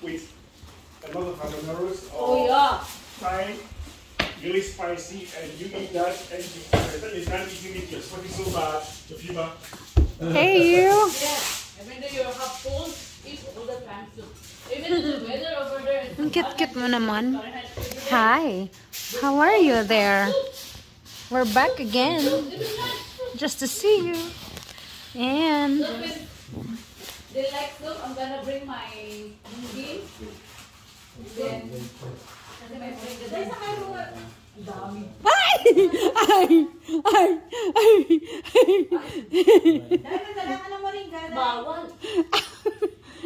with a lot of habaneros. Oh yeah. Thyme, really spicy, and you eat that, and you can't eat your stomach so bad, the fever. Hey you! Yeah. Even though you have cold, eat all the time too. Even the weather over there is Ang cute-cute mo naman. Hi! How are you there? We're back again. Just to see you. And... They like soup, I'm gonna bring my beans. Then... Ay! Bawal.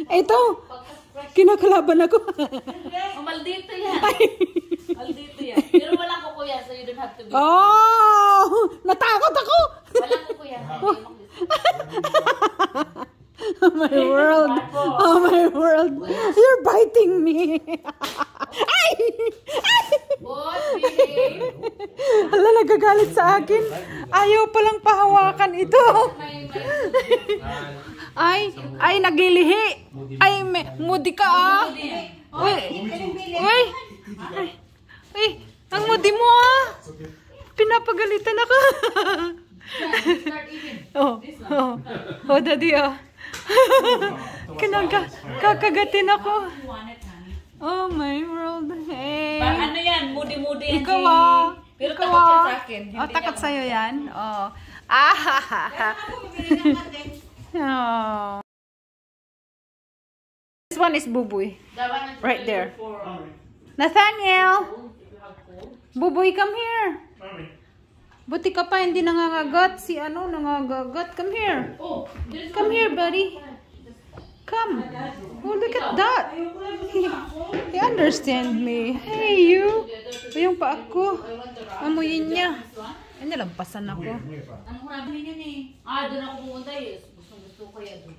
Ito! Kinakalaban ako. Oh, maldito yan. Maldito yan. Pero walang kuko yan, so you don't have to be. Oh! Natakot ako! Walang kuko yan. Oh my world! Oh my world! You're biting me! Ay! What? Behave. Hala, nagagalit sa akin. Ayaw palang pahawakan ito. Ay, nagilihi. Ay, mudi ka ah. Uy, uy. Uy, ang mudi mo ah. Pinapagalitan ako. Oh, daddy ah. Kakagatin ako. Oh my world. Hey. Ano yan? Moody-moody yan. Ikaw ah. Pero Ikaw takot siya ah. sa akin. Oh, takot sa'yo yan? Oh. Ah. Oh. This one is Buboy. Right there. Nathaniel! Buboy, come here. Buti ka pa, hindi nangangagat. Si ano, nangangagat. Come here. Come here, buddy. Come. Oh, look at that. He understand me. Hey, you. O, yung pa ako. Amuyin niya. Ay, nalampasan ako. Anong sabi niya eh? Ah, doon ako pumunta eh. Gusto ko yan doon.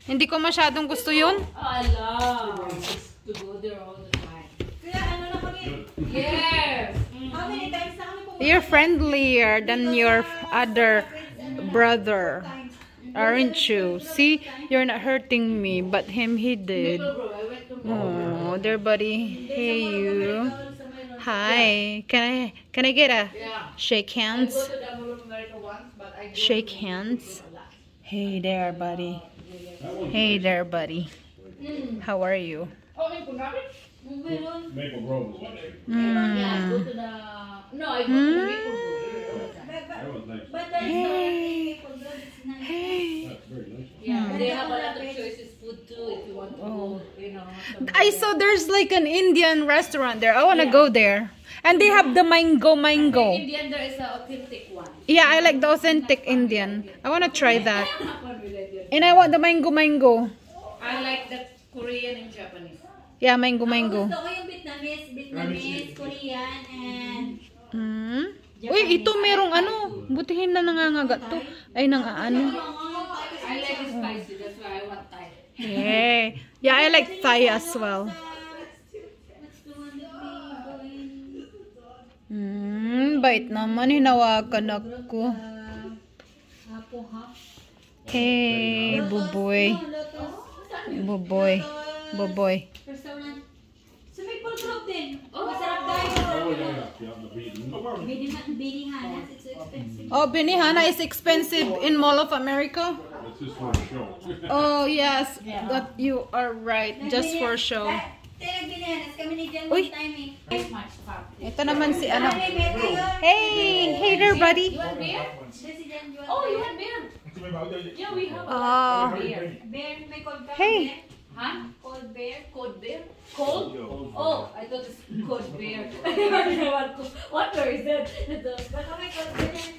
Hindi ko masyadong gusto yun. I love to go there all the time. Kaya ano na kami? Yes! How many times na kami pumunta? You're friendlier than your other brother. Aren't you? See, you're not hurting me, but him, he did. Oh, there, buddy. Hey, you. Hi. Can I get a shake hands? Shake hands. Hey there, buddy. Hey there, buddy. How are you? Maple Grove. Yeah, go to the... No, I go to the Maple Grove. But there's no people there. It's nice. Hey. Yeah, they have a lot of choices food too if you want to go, you know. I saw there's like an Indian restaurant there. I want to go there. And they have the mango. Indian, there is an authentic one. Yeah, I like the authentic Indian. I want to try that. And I want the mango. I like the Korean and Japanese. Yeah, mango. Gusto ko yung Vietnamese, Korean, and... Uy, ito merong ano. Butihin na nangangagat to. Ay, I nangaano. like it spicy, that's why I want Thai. Hey. Yeah, I like Thai as well. What's the one that we going? Bait naman. Hinawakan ako. Apo, ha? Hey, Buboy. Buboy. Restaurant. Sa Maple Grove din. Masarap tayo. Benihana. It's expensive. Oh, Benihana is expensive in Mall of America. That's just for a show. Oh, yes. That you are right. Just for show. Benihanas kami ni Jan Uy. one time eh. Ito naman si ano. Ay, may kayo. Hey there, buddy. You want beer? Si Jan Juan. Oh, you want beer? Yeah, we have Oh. beer. Bear, may cold bear. Hey. Huh? Cold beer. Cold beer? Cold? Oh, I thought it's cold beer. What beer is that? Baka may cold beer yan.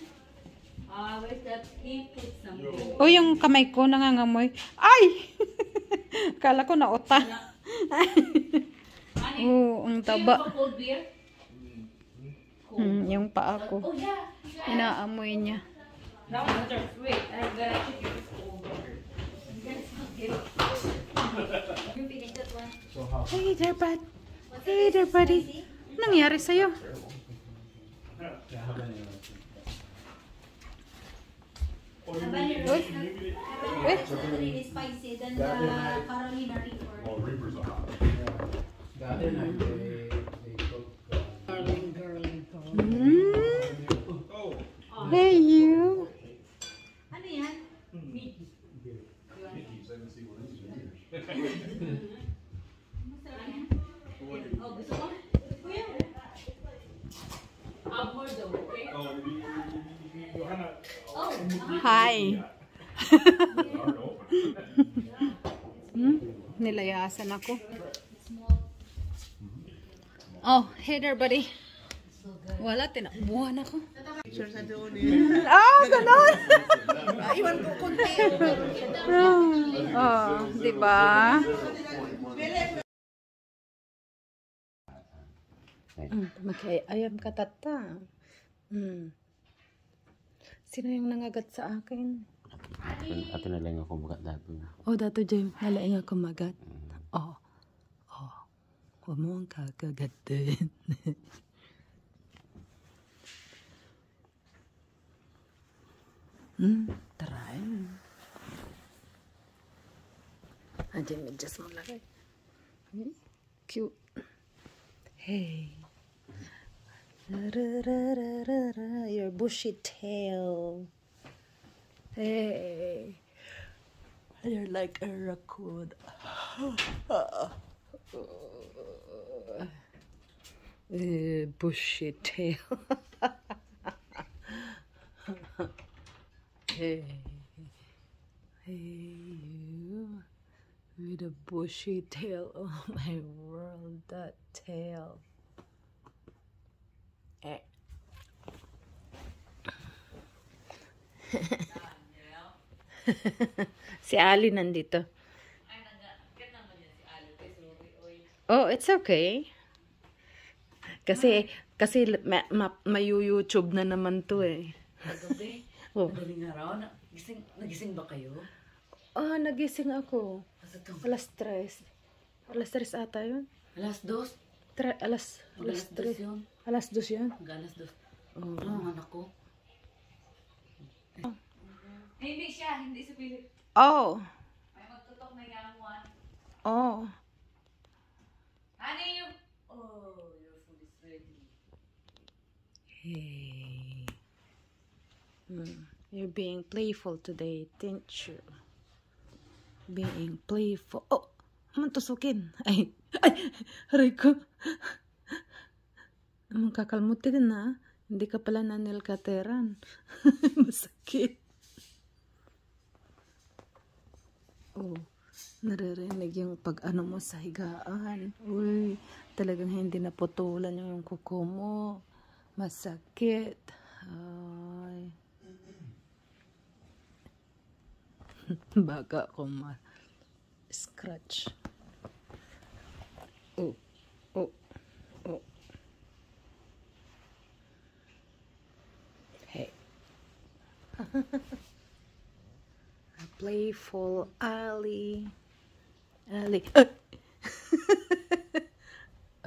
Where's that? He put something. Oh, yung kamay ko nangangamoy. Ay! Kala ko naota. Oh, ang Do you taba. have a cold beer? Yung paa ko. Oh, yeah. Inaamoy niya. Now, wait, I'm gonna check if it's cold beer. Yung pinindot one. Hey there, bud. Hey there, buddy. Anong nangyari sa'yo? Uy. Uy. is really spicy than the Carolina Reaper. Well, Reapers are hot. The other night they cook. Hey, you. Ano yan? Mickey's, I haven't seen one of these in years. Masarap yan. Oh, gusto mo? Add more though, okay? Johanna. Oh, Hi. Aren't open. Nilayasan ako. Oh, hey there, buddy. Wala, tinakbuhan ako. Ah, ganon! Iwan ko konti. Oh, di ba? Ayam ka tata. Sino yung nangagat sa akin? Ato na lang ako magat dato. Oh, dato Jay, nalaing ako magat. Oh. Oh. Huwag mo ang kakagatin. Try. Andiyan, medyas mo lagay. Cute. Hey. Your bushy tail. Hey. You're like a raccoon. Bushy tail. Hey. Hey, you. With a bushy tail. Oh my world, that tail. Si Ali nandito. Oh, it's okay. Kasi YouTube na naman to eh. Kagabi, Oh. madaling araw, nagising ba kayo? Ah, nagising ako. Basta ito, Alas 3. Alas 3 ata yun. alas 2, Alas alas 3. 2 yun. Alas 2 yun. Alas 2. Oh. Ang anak ko. hindi siya, hindi sa Philip. Oh. May magtutok na yamuan. Oh. Ano yung... Oh, your food is ready. Hey. You're being playful today, didn't you? Being playful. Oh, mantusukin. Ay, aray ko. Naman kakalmuti din na. Hindi ka pala nanilkateran. Masakit. Oh, naririnig yung pag-ano mo sa higaan. Uy, talagang hindi naputulan yung kuko mo. Masakit. Ay. Baka ako scratch. Oh, oh, oh. Hey. A playful Ali. Ali.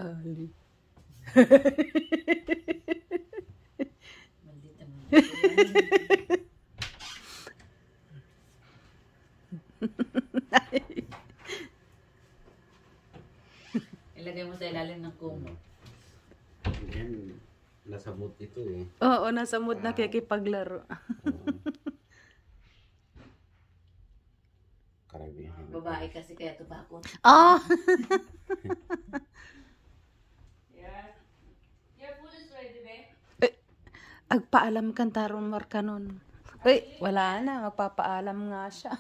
Ali. Maldita mo. Ilagay mo sa ilalim ng kumot. Yan, nasa mood ito eh. Oo, nasa mood na kikipaglaro. Karamihan. Babae kasi kaya tubakot. Ah! Yes. Your food is ready, be? Agpaalam kan taron markanon. Uy, wala na. Magpapaalam nga siya.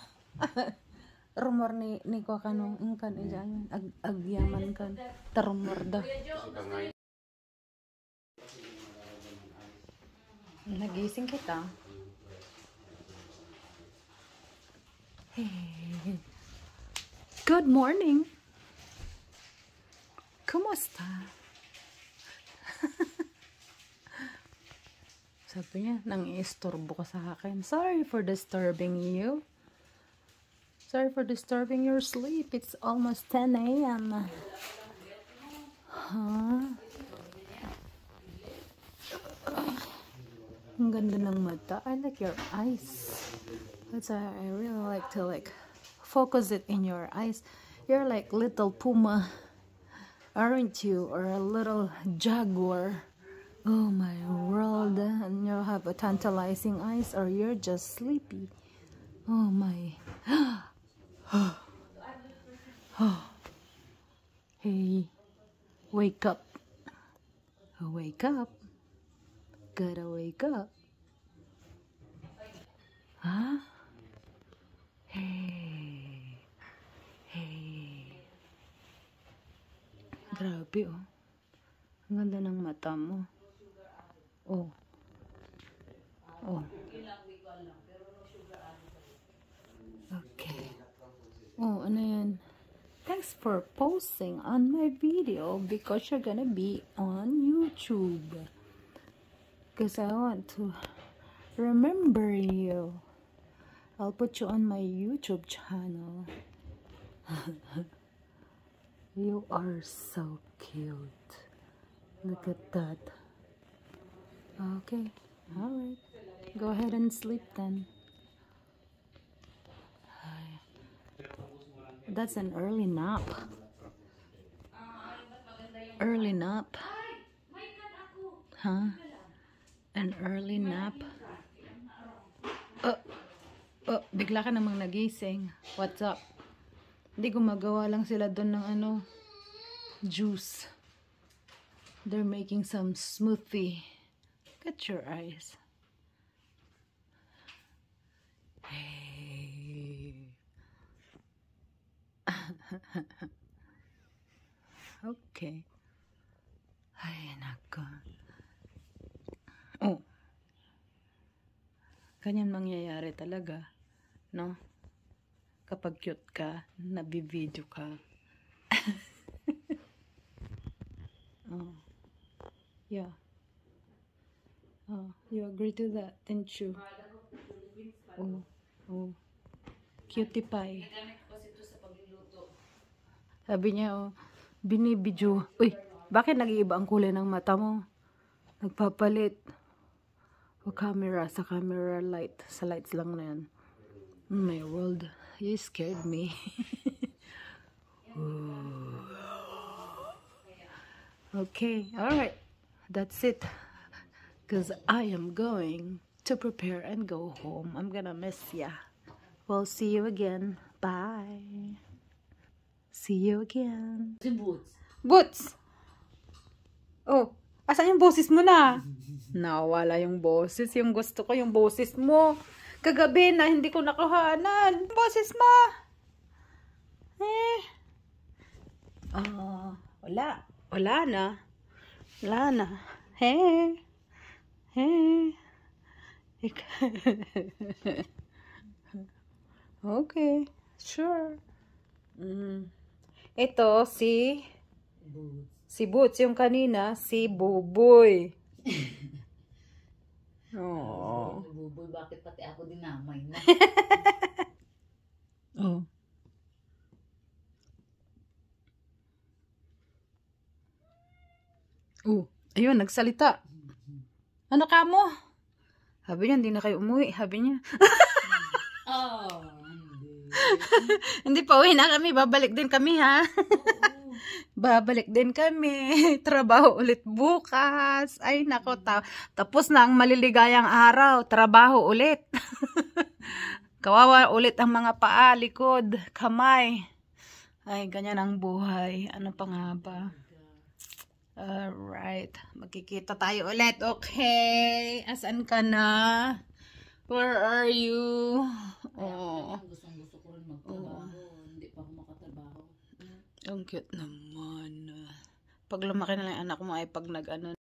Rumor ni ko kanong kan iyan. Agyaman kan. Tarumor da. Nagising kita. Hey. Good morning. Kumusta? Sabi niya, nang istorbo ka sa akin. Sorry for disturbing you. Sorry for disturbing your sleep. It's almost 10 a.m. Huh? Ang ganda ng mata. I like your eyes. That's why I really like to focus it in your eyes. You're like little puma, aren't you? Or a little jaguar. Oh my world. And you have a tantalizing eyes, or you're just sleepy. Oh my. Hey, wake up. Wake up. Gotta wake up. Huh? Hey. Hey. Grabe, oh. Ang ganda ng mata mo. Oh. Oh. Okay. Oh, ano yan? Thanks for posting on my video because you're gonna be on YouTube. Because I want to remember you. I'll put you on my YouTube channel. You are so cute. Look at that. Okay. Alright. Go ahead and sleep then. That's an early nap. Early nap. Huh? An early nap. Bigla ka namang nagising. What's up? Hindi, gumagawa lang sila doon ng juice. They're making some smoothie. Look at your eyes. Hey. Okay. Ay, nako. Oh. Ganyan mangyayari talaga, no? Kapag cute ka, nabibideo ka. Oh. Yeah. Oh, you agree to that, didn't you? Oh. Oh. Cutie pie. Sabi niya, oh, binibidyo. Uy, bakit nag-iiba ang kulay ng mata mo? Nagpapalit. O camera, sa camera light. Sa lights lang na yan. My world, you scared me. Okay, alright. That's it. Because I am going to prepare and go home. I'm gonna miss ya. We'll see you again. Bye. See you again. Si Boots. Boots! Oh, asan yung boses mo na? Nawala yung boses. Yung gusto ko yung boses mo. Kagabi na hindi ko nakuhanan. Boses mo. Wala. Wala na. Wala na. Hey. Okay. Sure. Ito si Boots. Yung kanina si Buboy. Oh. Buboy, bakit pati ako dinamay na? Oh. Oh, ayun, nagsalita. Ano ka mo? Sabi niya, hindi na kayo umuwi. Sabi niya. Oh, Hindi pa uwi na kami. Babalik din kami, ha? Babalik din kami. Trabaho ulit bukas. Ay, nako. Tapos na ang maliligayang araw. Trabaho ulit. Kawawa ulit ang mga paa, likod, kamay. Ay, ganyan ang buhay. Ano pa nga ba? Alright. Magkikita tayo ulit. Okay. Asan ka na? Where are you? Oh. gusto ko rin magtrabaho. Hindi pa ako makatrabaho. Ang cute naman. Pag lumaki na lang anak mo ay pag nag-ano